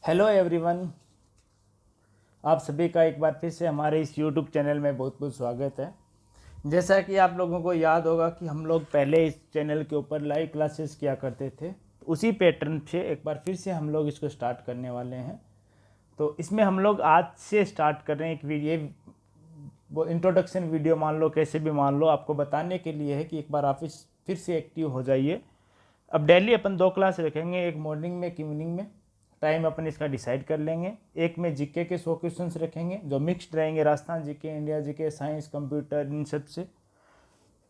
Hello everyone, आप सभी का एक बार फिर से हमारे इस यूट्यूब चैनल में बहुत बहुत स्वागत है। जैसा कि आप लोगों को याद होगा कि हम लोग पहले इस चैनल के ऊपर लाइव क्लासेस किया करते थे, तो उसी पैटर्न से एक बार फिर से हम लोग इसको स्टार्ट करने वाले हैं। तो इसमें हम लोग आज से स्टार्ट कर रहे हैं एक वीडियो, वो इंट्रोडक्शन वीडियो मान लो, कैसे भी मान लो, आपको बताने के लिए है कि एक बार आप फिर से एक्टिव हो जाइए। अब डेली अपन 2 क्लास रखेंगे, एक मॉर्निंग में, एक इवनिंग में। टाइम अपन इसका डिसाइड कर लेंगे। एक में जीके के 100 क्वेश्चंस रखेंगे जो मिक्स्ड रहेंगे, Rajasthan GK, India GK, science, computer, इन सब से।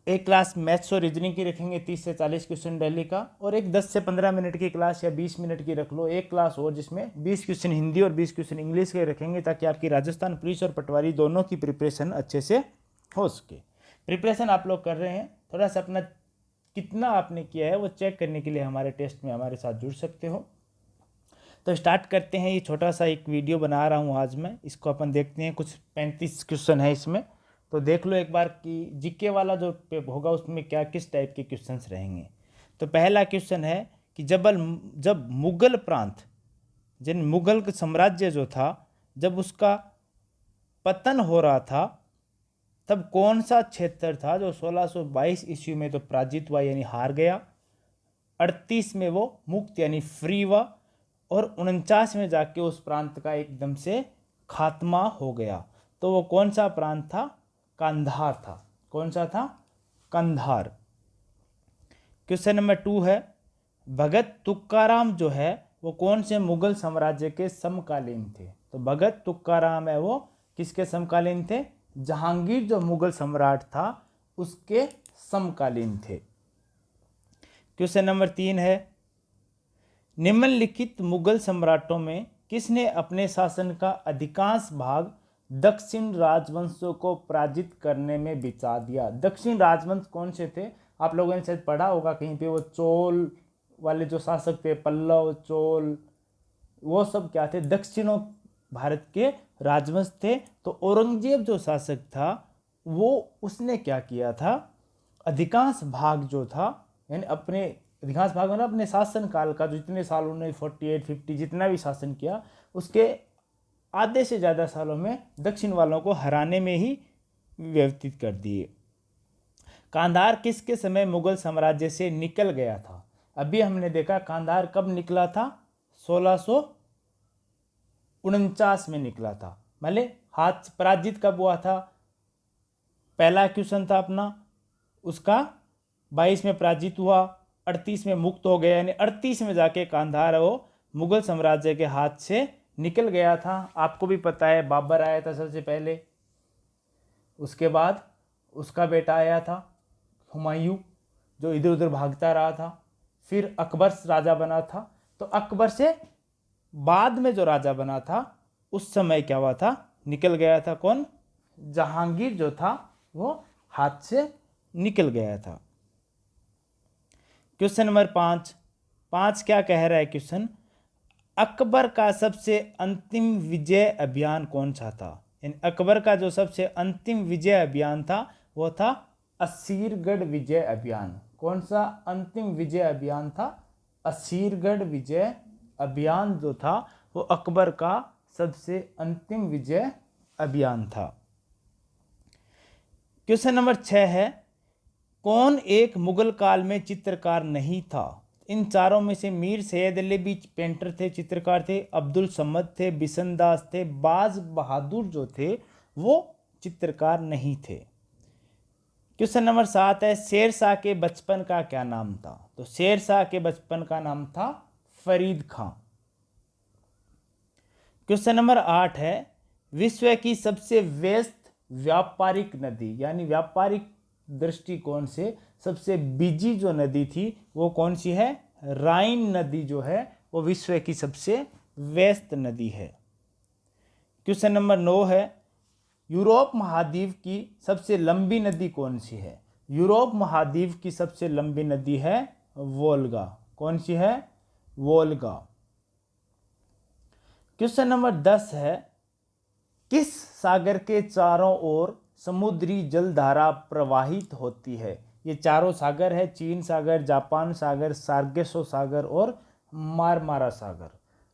एक क्लास मैथ्स और रीजनिंग की रखेंगे, 30 से 40 क्वेश्चन डेली का। और एक 10 से 15 मिनट की क्लास या 20 मिनट की रख लो, एक क्लास और, जिसमें 20 क्वेश्चन हिंदी और 20 क्वेश्चन इंग्लिश के रखेंगे, ताकि आपकी राजस्थान पुलिस और पटवारी दोनों की प्रिपरेशन अच्छे से हो सके। प्रिपरेशन आप लोग कर रहे हैं, थोड़ा सा अपना कितना आपने किया है वो चेक करने के लिए हमारे टेस्ट में हमारे साथ जुड़ सकते हो। तो स्टार्ट करते हैं। ये छोटा सा एक वीडियो बना रहा हूँ आज मैं, इसको अपन देखते हैं। कुछ 35 क्वेश्चन है इसमें, तो देख लो एक बार कि जीके वाला जो पेपर होगा उसमें क्या किस टाइप के क्वेश्चंस रहेंगे। तो पहला क्वेश्चन है कि जब मुगल प्रांत, जिन मुगल साम्राज्य जो था, जब उसका पतन हो रहा था, तब कौन सा क्षेत्र था जो 1622 ईस्वी में तो पराजित हुआ यानी हार गया, 38 में वो मुक्त यानी फ्री हुआ, और 49 में जाके उस प्रांत का एकदम से खात्मा हो गया। तो वो कौन सा प्रांत था? कंधार था। कौन सा था? कंधार। क्वेश्चन नंबर 2 है, भगत तुकाराम जो है वो कौन से मुगल साम्राज्य के समकालीन थे? तो भगत तुकाराम है वो किसके समकालीन थे? जहांगीर जो मुगल सम्राट था उसके समकालीन थे। क्वेश्चन नंबर 3 है, निम्नलिखित मुगल सम्राटों में किसने अपने शासन का अधिकांश भाग दक्षिण राजवंशों को पराजित करने में बिता दिया? दक्षिण राजवंश कौन से थे? आप लोगों ने शायद पढ़ा होगा कहीं पे, वो चोल वाले जो शासक थे, पल्लव, चोल, वो सब क्या थे? दक्षिणों भारत के राजवंश थे। तो औरंगजेब जो शासक था वो उसने क्या किया था? अधिकांश भाग जो था, यानी अपने अधिकांश भाग मतलब अपने शासन काल का जो जितने साल उन्होंने 48 50 जितना भी शासन किया, उसके आधे से ज़्यादा सालों में दक्षिण वालों को हराने में ही व्यतीत कर दिए। कांधार किसके समय मुगल साम्राज्य से निकल गया था? अभी हमने देखा कांधार कब निकला था? 1649 में निकला था। भले हाथ पराजित कब हुआ था? पहला क्वेश्चन था अपना, उसका 22 में पराजित हुआ, 38 में मुक्त हो गया, यानी 38 में जाके कांधार वो मुगल साम्राज्य के हाथ से निकल गया था। आपको भी पता है बाबर आया था सबसे पहले, उसके बाद उसका बेटा आया था हुमायूं, जो इधर उधर भागता रहा था। फिर अकबर राजा बना था। तो अकबर से बाद में जो राजा बना था उस समय क्या हुआ था? निकल गया था। कौन? जहांगीर जो था वो हाथ से निकल गया था। क्वेश्चन नंबर 5 क्या कह रहा है क्वेश्चन? अकबर का सबसे अंतिम विजय अभियान कौन सा था? यानी अकबर का जो सबसे अंतिम विजय अभियान था वो था असीरगढ़ विजय अभियान। कौन सा अंतिम विजय अभियान था? असीरगढ़ विजय अभियान जो था वो अकबर का सबसे अंतिम विजय अभियान था। क्वेश्चन नंबर 6 है, कौन एक मुगल काल में चित्रकार नहीं था? इन चारों में से मीर सैयद अली भी पेंटर थे, चित्रकार थे, अब्दुल समद थे, बिशनदास थे, बाज बहादुर जो थे वो चित्रकार नहीं थे। क्वेश्चन नंबर 7 है, शेर शाह के बचपन का क्या नाम था? तो शेर शाह के बचपन का नाम था फरीद खां। क्वेश्चन नंबर 8 है, विश्व की सबसे व्यस्त व्यापारिक नदी, यानी व्यापारिक दृष्टिकोण से सबसे बिजी जो नदी थी वो कौन सी है? राइन नदी जो है वो विश्व की सबसे व्यस्त नदी है। क्वेश्चन नंबर 9 है, यूरोप महाद्वीप की सबसे लंबी नदी कौन सी है? यूरोप महाद्वीप की सबसे लंबी नदी है वोल्गा। कौन सी है? वोल्गा। क्वेश्चन नंबर 10 है, किस सागर के चारों ओर समुद्री जलधारा प्रवाहित होती है? ये चारों सागर है, चीन सागर, जापान सागर, सार्गेसो सागर और मारमारा सागर।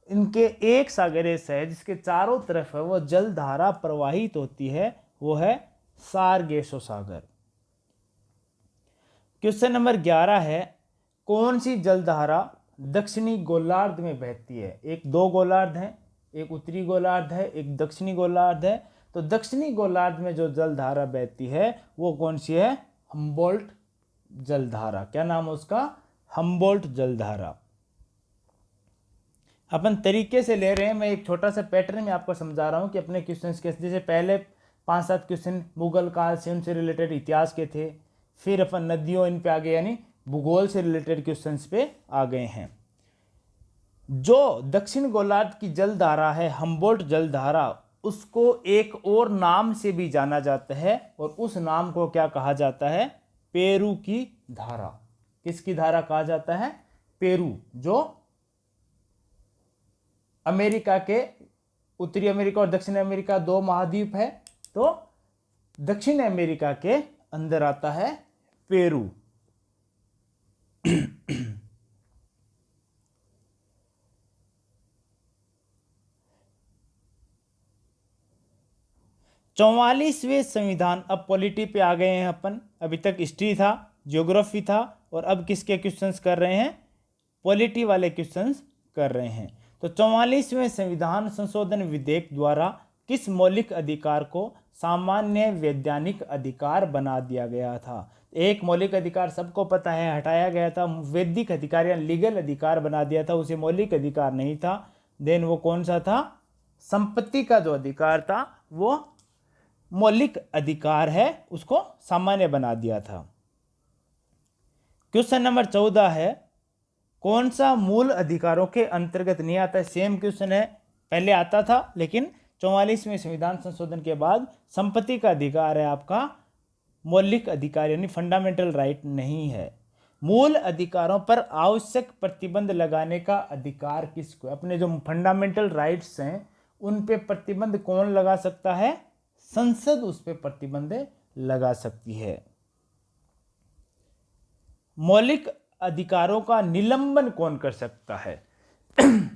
इनके एक सागरीय है जिसके चारों तरफ है वो जलधारा प्रवाहित होती है, वो है सारगेसो सागर। क्वेश्चन नंबर 11 है, कौन सी जलधारा दक्षिणी गोलार्ध में बहती है? एक दो गोलार्ध हैं, एक उत्तरी गोलार्ध है, एक दक्षिणी गोलार्ध है। तो दक्षिणी गोलार्ध में जो जलधारा बहती है वो कौन सी है? हम्बोल्ट जलधारा। क्या नाम है उसका? हम्बोल्ट जलधारा। अपन तरीके से ले रहे हैं, मैं एक छोटा सा पैटर्न में आपको समझा रहा हूँ कि अपने क्वेश्चंस के, जैसे पहले 5-7 क्वेश्चन मुगल काल से उनसे रिलेटेड इतिहास के थे, फिर अपन नदियों इन पे आ गए, यानी भूगोल से रिलेटेड क्वेश्चंस पे आ गए हैं। जो दक्षिण गोलार्ध की जलधारा है हम्बोल्ट जलधारा, उसको एक और नाम से भी जाना जाता है और उस नाम को क्या कहा जाता है? पेरू की धारा। किसकी धारा कहा जाता है? पेरू, जो अमेरिका के, उत्तरी अमेरिका और दक्षिण अमेरिका दो महाद्वीप है, तो दक्षिण अमेरिका के अंदर आता है पेरू। चौवालीसवें संविधान, अब पॉलिटी पे आ गए हैं अपन। अभी तक हिस्ट्री था, ज्योग्राफी था, और अब किसके क्वेश्चंस कर रहे हैं? पॉलिटी वाले क्वेश्चंस कर रहे हैं। तो 44वें संविधान संशोधन विधेयक द्वारा किस मौलिक अधिकार को सामान्य वैधानिक अधिकार बना दिया गया था? एक मौलिक अधिकार सबको पता है हटाया गया था, वैधिक अधिकार या लीगल अधिकार बना दिया था, उसे मौलिक अधिकार नहीं था। देन वो कौन सा था? संपत्ति का जो अधिकार था वो मौलिक अधिकार है, उसको सामान्य बना दिया था। क्वेश्चन नंबर 14 है, कौन सा मूल अधिकारों के अंतर्गत नहीं आता है? सेम क्वेश्चन है, पहले आता था लेकिन 44वें संविधान संशोधन के बाद संपत्ति का अधिकार है आपका, मौलिक अधिकार यानी फंडामेंटल राइट नहीं है। मूल अधिकारों पर आवश्यक प्रतिबंध लगाने का अधिकार किसको? अपने जो फंडामेंटल राइट्स हैं उन पे प्रतिबंध कौन लगा सकता है? संसद उस पे प्रतिबंध लगा सकती है। मौलिक अधिकारों का निलंबन कौन कर सकता है?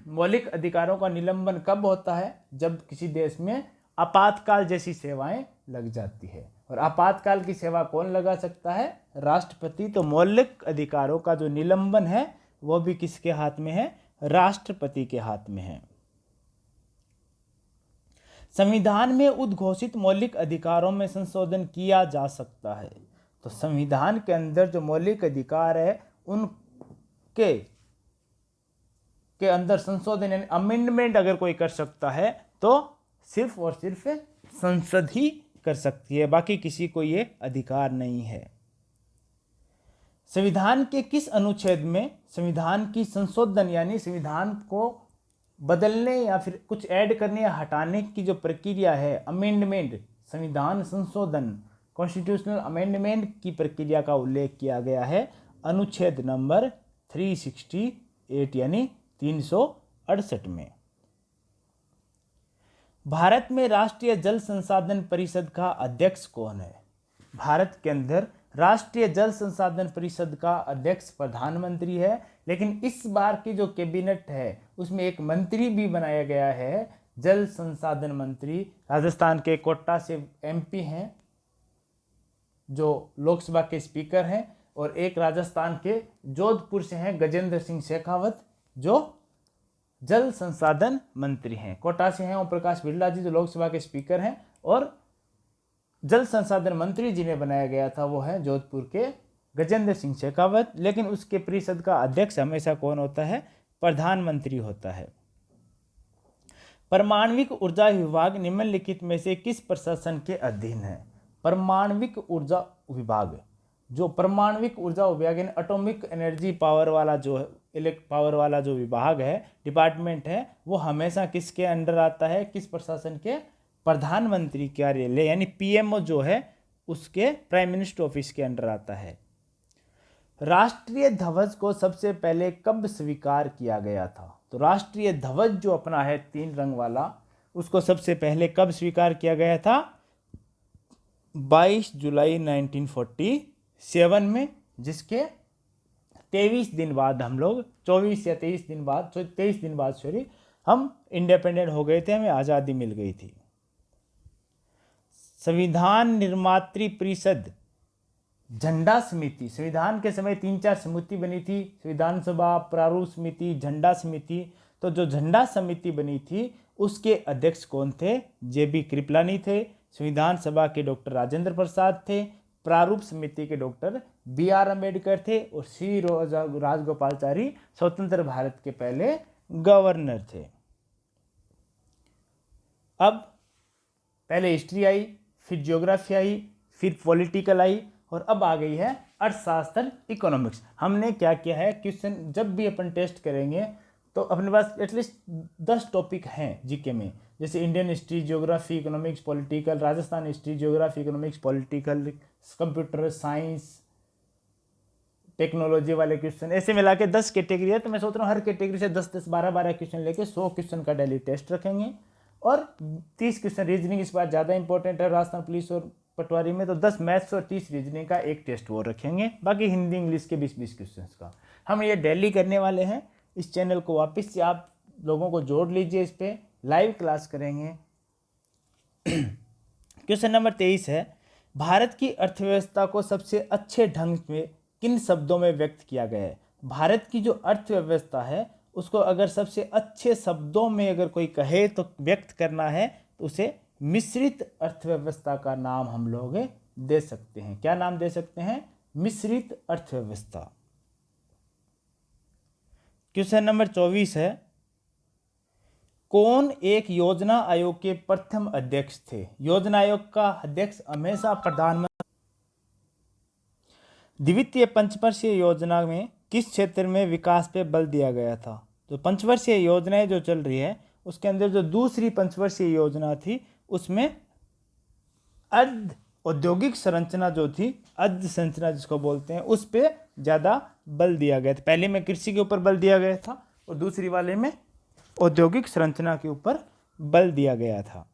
मौलिक अधिकारों का निलंबन कब होता है? जब किसी देश में आपातकाल जैसी सेवाएं लग जाती है, और आपातकाल की सेवा कौन लगा सकता है? राष्ट्रपति। तो मौलिक अधिकारों का जो निलंबन है वो भी किसके हाथ में है? राष्ट्रपति के हाथ में है। संविधान में उद्घोषित मौलिक अधिकारों में संशोधन किया जा सकता है। तो संविधान के अंदर जो मौलिक अधिकार है उनके के अंदर संशोधन यानी अमेंडमेंट अगर कोई कर सकता है तो सिर्फ और सिर्फ संसद ही कर सकती है, बाकी किसी को ये अधिकार नहीं है। संविधान के किस अनुच्छेद में संविधान की संशोधन यानी संविधान को बदलने या फिर कुछ ऐड करने या हटाने की जो प्रक्रिया है, अमेंडमेंट, संविधान संशोधन, कॉन्स्टिट्यूशनल अमेंडमेंट की प्रक्रिया का उल्लेख किया गया है? अनुच्छेद नंबर 368 यानी 368 में। भारत में राष्ट्रीय जल संसाधन परिषद का अध्यक्ष कौन है? भारत के अंदर राष्ट्रीय जल संसाधन परिषद का अध्यक्ष प्रधानमंत्री है, लेकिन इस बार की जो कैबिनेट है उसमें एक मंत्री भी बनाया गया है, जल संसाधन मंत्री। राजस्थान के कोटा से एमपी हैं जो लोकसभा के स्पीकर हैं, और एक राजस्थान के जोधपुर से हैं गजेंद्र सिंह शेखावत जो जल संसाधन मंत्री हैं। कोटा से हैं ओम प्रकाश बिरला जी जो लोकसभा के स्पीकर हैं, और जल संसाधन मंत्री जिन्हें बनाया गया था वो है जोधपुर के गजेंद्र सिंह शेखावत। लेकिन उसके परिषद का अध्यक्ष हमेशा कौन होता है? प्रधानमंत्री होता है। परमाणविक ऊर्जा विभाग निम्नलिखित में से किस प्रशासन के अधीन है? परमाणविक ऊर्जा विभाग, जो परमाणविक ऊर्जा विभाग यानी एटॉमिक एनर्जी पावर वाला जो इलेक्ट्रिक पावर वाला जो विभाग है, डिपार्टमेंट है, वो हमेशा किसके अंडर आता है? किस प्रशासन के? प्रधानमंत्री कार्यालय यानी पीएमओ जो है उसके, प्राइम मिनिस्टर ऑफिस के अंडर आता है। राष्ट्रीय ध्वज को सबसे पहले कब स्वीकार किया गया था? तो राष्ट्रीय ध्वज जो अपना है 3 रंग वाला, उसको सबसे पहले कब स्वीकार किया गया था? 22 जुलाई 1947 में, जिसके 23 दिन बाद हम लोग 24 या 23 दिन बाद हम इंडिपेंडेंट हो गए थे, हमें आज़ादी मिल गई थी। संविधान निर्मात्री परिषद, झंडा समिति, संविधान के समय 3-4 समिति बनी थी, संविधान सभा, प्रारूप समिति, झंडा समिति। तो जो झंडा समिति बनी थी उसके अध्यक्ष कौन थे? JB कृपलानी थे। संविधान सभा के डॉक्टर राजेंद्र प्रसाद थे। प्रारूप समिति के डॉक्टर BR अम्बेडकर थे और श्री राजगोपालाचारी स्वतंत्र भारत के पहले गवर्नर थे। अब पहले हिस्ट्री आई, फिर ज्योग्राफी आई, फिर पॉलिटिकल आई और अब आ गई है अर्थशास्त्र, इकोनॉमिक्स। हमने क्या किया है, क्वेश्चन जब भी अपन टेस्ट करेंगे तो अपने पास एटलीस्ट 10 टॉपिक हैं जीके में, जैसे Indian history, geography, economics, political, Rajasthan history, geography, economics, political, computer science, technology वाले क्वेश्चन, ऐसे मिला के 10 कैटेगरी है। तो मैं सोच रहा हूँ हर कैटेगरी से 10-10, 12-12 क्वेश्चन लेके 100 क्वेश्चन का डेली टेस्ट रखेंगे और 30 क्वेश्चन रीजनिंग इस बार ज़्यादा इंपॉर्टेंट है राजस्थान पुलिस और पटवारी में, तो 10 मैथ्स और 30 रीजनिंग का एक टेस्ट वो रखेंगे, बाकी हिंदी इंग्लिश के 20-20 क्वेश्चन का हम ये डेली करने वाले हैं। इस चैनल को वापस से आप लोगों को जोड़ लीजिए, इस पर लाइव क्लास करेंगे। क्वेश्चन नंबर 23 है, भारत की अर्थव्यवस्था को सबसे अच्छे ढंग में किन शब्दों में व्यक्त किया गया है? भारत की जो अर्थव्यवस्था है उसको अगर सबसे अच्छे शब्दों में अगर कोई कहे तो व्यक्त करना है तो उसे मिश्रित अर्थव्यवस्था का नाम हम लोग दे सकते हैं। क्या नाम दे सकते हैं? मिश्रित अर्थव्यवस्था। क्वेश्चन नंबर 24 है, कौन एक योजना आयोग के प्रथम अध्यक्ष थे? योजना आयोग का अध्यक्ष हमेशा प्रधानमंत्री। द्वितीय पंचवर्षीय योजना में किस क्षेत्र में विकास पे बल दिया गया था? तो पंचवर्षीय योजनाएं जो चल रही है उसके अंदर जो दूसरी पंचवर्षीय योजना थी उसमें अर्ध औद्योगिक संरचना जो थी, अर्ध संरचना जिसको बोलते हैं, उस पे ज़्यादा बल दिया गया था। पहले में कृषि के ऊपर बल दिया गया था और दूसरी वाले में औद्योगिक संरचना के ऊपर बल दिया गया था।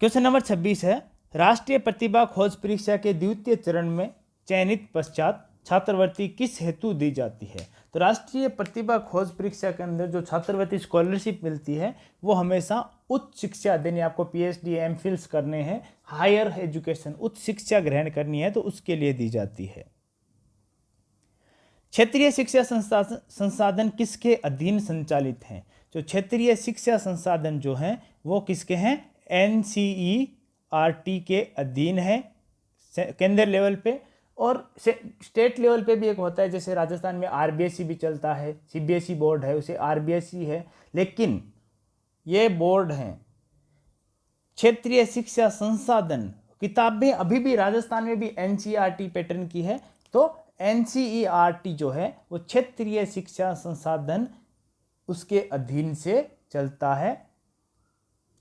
क्वेश्चन नंबर 26 है, राष्ट्रीय प्रतिभा खोज परीक्षा के द्वितीय चरण में चयनित पश्चात छात्रवृत्ति किस हेतु दी जाती है? तो राष्ट्रीय प्रतिभा खोज परीक्षा के अंदर जो छात्रवृत्ति स्कॉलरशिप मिलती है वो हमेशा उच्च शिक्षा देने, आपको PhD MPhils करने हैं, हायर एजुकेशन, उच्च शिक्षा ग्रहण करनी है तो उसके लिए दी जाती है। क्षेत्रीय शिक्षा संसाधन किसके अधीन संचालित हैं? जो क्षेत्रीय शिक्षा संसाधन जो हैं वो किसके हैं? NCERT के अधीन है केंद्र लेवल पे, और स्टेट लेवल पे भी एक होता है, जैसे राजस्थान में RBSE भी चलता है, CBSE बोर्ड है उसे RBSE है, लेकिन ये बोर्ड हैं क्षेत्रीय शिक्षा संसाधन। किताबें अभी भी राजस्थान में भी NCERT पैटर्न की है, तो NCERT जो है वो क्षेत्रीय शिक्षा संसाधन उसके अधीन से चलता है।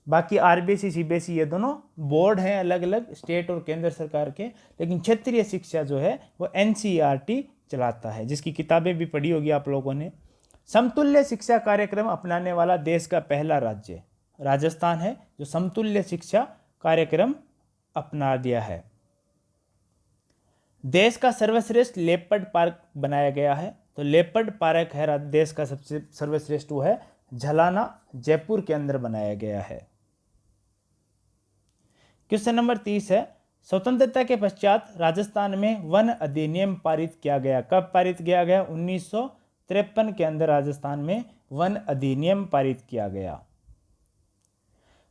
बाकी RBSE CBSE ये दोनों बोर्ड हैं अलग अलग, स्टेट और केंद्र सरकार के, लेकिन क्षेत्रीय शिक्षा जो है वो NCERT चलाता है, जिसकी किताबें भी पढ़ी होगी आप लोगों ने। समतुल्य शिक्षा कार्यक्रम अपनाने वाला देश का पहला राज्य राजस्थान है, जो समतुल्य शिक्षा कार्यक्रम अपना दिया है। देश का सर्वश्रेष्ठ लेपर्ड पार्क बनाया गया है, तो लेपर्ड पार्क है देश का सबसे सर्वश्रेष्ठ, वो है झलाना, जयपुर के अंदर बनाया गया है। क्वेश्चन नंबर 30 है, स्वतंत्रता के पश्चात राजस्थान में वन अधिनियम पारित किया गया। कब पारित किया गया? 1953 के अंदर राजस्थान में वन अधिनियम पारित किया गया।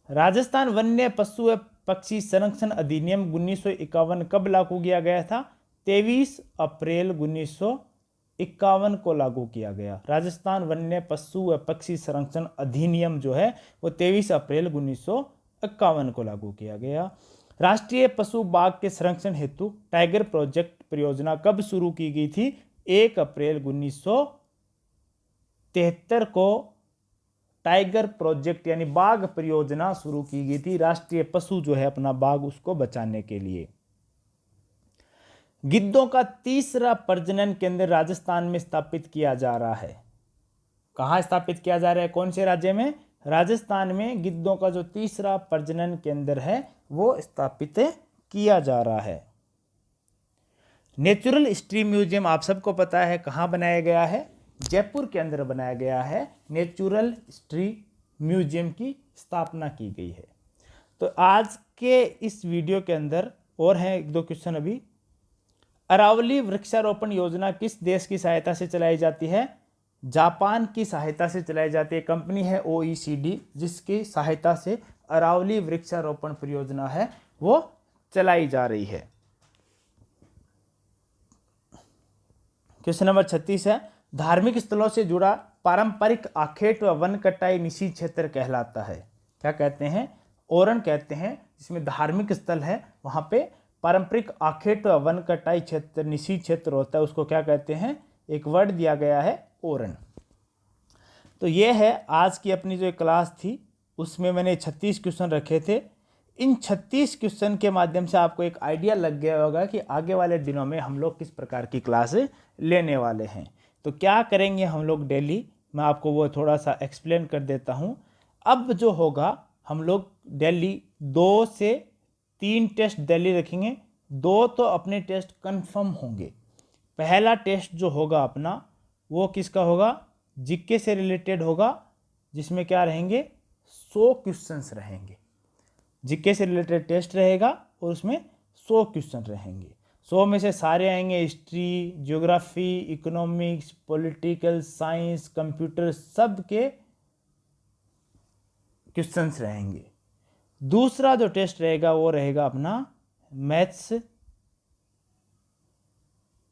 राजस्थान वन्य पशु व पक्षी संरक्षण अधिनियम 1951 कब लागू किया गया था? 23 अप्रैल 1951 को लागू किया गया। राजस्थान वन्य पशु व पक्षी संरक्षण अधिनियम जो है वो 23 अप्रैल 1951 को लागू किया गया। राष्ट्रीय पशु बाघ के संरक्षण हेतु टाइगर प्रोजेक्ट परियोजना कब शुरू की गई थी? 1 अप्रैल 1973 को टाइगर प्रोजेक्ट यानी बाघ परियोजना शुरू की गई थी, राष्ट्रीय पशु जो है अपना बाघ उसको बचाने के लिए। गिद्धों का तीसरा प्रजनन केंद्र राजस्थान में स्थापित किया जा रहा है। कहाँ स्थापित किया जा रहा है? कौन से राज्य में? राजस्थान में गिद्धों का जो तीसरा प्रजनन केंद्र है वो स्थापित किया जा रहा है। नेचुरल हिस्ट्री म्यूजियम आप सबको पता है कहाँ बनाया गया है? जयपुर के अंदर बनाया गया है, नेचुरल हिस्ट्री म्यूजियम की स्थापना की गई है। तो आज के इस वीडियो के अंदर और हैं 1-2 क्वेश्चन अभी। अरावली वृक्षारोपण योजना किस देश की सहायता से चलाई जाती है? जापान की सहायता से चलाई जाती है। कंपनी है OECD, जिसकी सहायता से अरावली वृक्षारोपण परियोजना है वो चलाई जा रही है। क्वेश्चन नंबर 36 है, धार्मिक स्थलों से जुड़ा पारंपरिक आखेट व वन कटाई निषिद्ध क्षेत्र कहलाता है। क्या कहते हैं? ओरन कहते हैं, जिसमें धार्मिक स्थल है वहाँ पे पारंपरिक आखेट व वन कटाई क्षेत्र निषिद्ध क्षेत्र होता है, उसको क्या कहते हैं? एक वर्ड दिया गया है, ओरन। तो ये है आज की अपनी जो क्लास थी, उसमें मैंने 36 क्वेश्चन रखे थे। इन 36 क्वेश्चन के माध्यम से आपको एक आइडिया लग गया होगा कि आगे वाले दिनों में हम लोग किस प्रकार की क्लास लेने वाले हैं। तो क्या करेंगे हम लोग डेली, मैं आपको वो थोड़ा सा एक्सप्लेन कर देता हूँ। अब जो होगा, हम लोग डेली 2 से 3 टेस्ट डेली रखेंगे। 2 तो अपने टेस्ट कंफर्म होंगे। पहला टेस्ट जो होगा अपना, वो किसका होगा? जीके से रिलेटेड होगा, जिसमें क्या रहेंगे? 100 क्वेश्चंस रहेंगे। जीके से रिलेटेड टेस्ट रहेगा और उसमें 100 क्वेश्चन रहेंगे। 100 में से सारे आएंगे history, geography, economics, political science, computer, सब के क्वेश्चंस रहेंगे। दूसरा जो टेस्ट रहेगा वो रहेगा अपना मैथ्स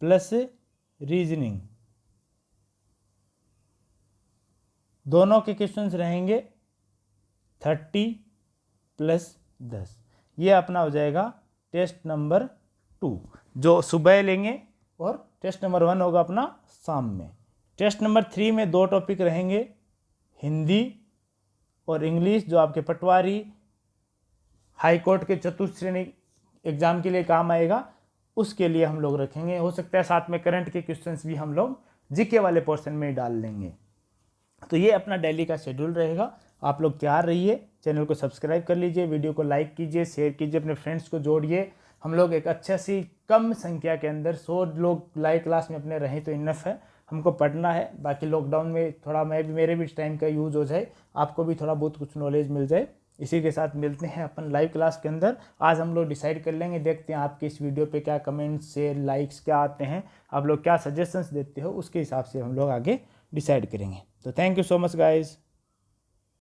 प्लस रीजनिंग। दोनों के क्वेश्चंस रहेंगे 30 + 10। ये अपना हो जाएगा टेस्ट नंबर 2, जो सुबह लेंगे, और टेस्ट नंबर 1 होगा अपना शाम में। टेस्ट नंबर 3 में 2 टॉपिक रहेंगे, हिंदी और इंग्लिश, जो आपके पटवारी, हाई कोर्ट के चतुर्थ श्रेणी एग्जाम के लिए काम आएगा, उसके लिए हम लोग रखेंगे। हो सकता है साथ में करंट के क्वेश्चंस भी हम लोग जीके वाले पोर्शन में डाल लेंगे। तो ये अपना डेली का शेड्यूल रहेगा। आप लोग तैयार रहिए, चैनल को सब्सक्राइब कर लीजिए, वीडियो को लाइक कीजिए, शेयर कीजिए, अपने फ्रेंड्स को जोड़िए। हम लोग एक अच्छा सी कम संख्या के अंदर 100 लोग लाइव क्लास में अपने रहें तो इनफ है। हमको पढ़ना है, बाकी लॉकडाउन में थोड़ा मेरे भी टाइम का यूज़ हो जाए, आपको भी थोड़ा बहुत कुछ नॉलेज मिल जाए। इसी के साथ मिलते हैं अपन लाइव क्लास के अंदर। आज हम लोग डिसाइड कर लेंगे, देखते हैं आपके इस वीडियो पे क्या कमेंट्स, शेयर, लाइक्स क्या आते हैं, आप लोग क्या सजेशंस देते हो, उसके हिसाब से हम लोग आगे डिसाइड करेंगे। तो thank you so much guys.